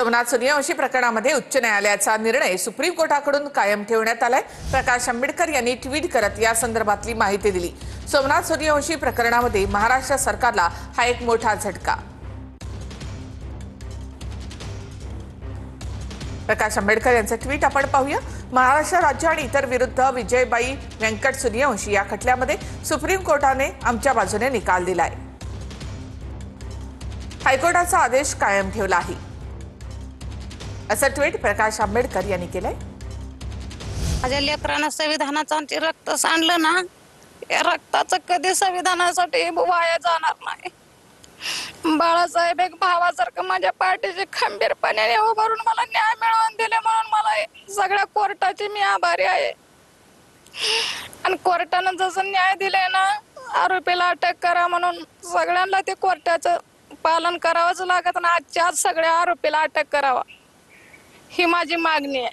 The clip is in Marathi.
सोमनाथ सूर्यवंशी प्रकरणामध्ये उच्च न्यायालयाचा निर्णय सुप्रीम कोर्टाकडून कायम ठेवण्यात आलाय। प्रकाश आंबेडकर यांनी ट्विट करत या संदर्भातली माहिती दिली। सोमनाथ सूर्यवंशी प्रकरणामध्ये महाराष्ट्र सरकारला हा एक मोठा झटका। प्रकाश आंबेडकर यांचं ट्विट आपण पाहूया। महाराष्ट्र राज्य आणि इतर विरुद्ध विजयबाई व्यंकट सूर्यवंशी या खटल्यामध्ये सुप्रीम कोर्टाने आमच्या बाजूने निकाल दिलाय। हायकोर्टाचा आदेश कायम ठेवला आहे, असं ट्विट प्रकाश आंबेडकर यांनी केलंय। माझ्या लेकरांना संविधानाचं रक्त सांडलं ना, या रक्ताचं कधी संविधानासाठी वाया जाणार नाही। बाळासाहेब एक भावासारखं माझ्या पाठीशी खंबीरपणे उभारून मला न्याय मिळवून दिले, म्हणून मला सगळ्या कोर्टाची मी आभारी आहे। आणि कोर्टानं जसं न्याय दिले ना, आरोपीला अटक करा म्हणून सगळ्यांना ते कोर्टाचं पालन करावंच लागत ना। आजच्या आज सगळ्या आरोपीला अटक करावा ही माझी मागणी आहे।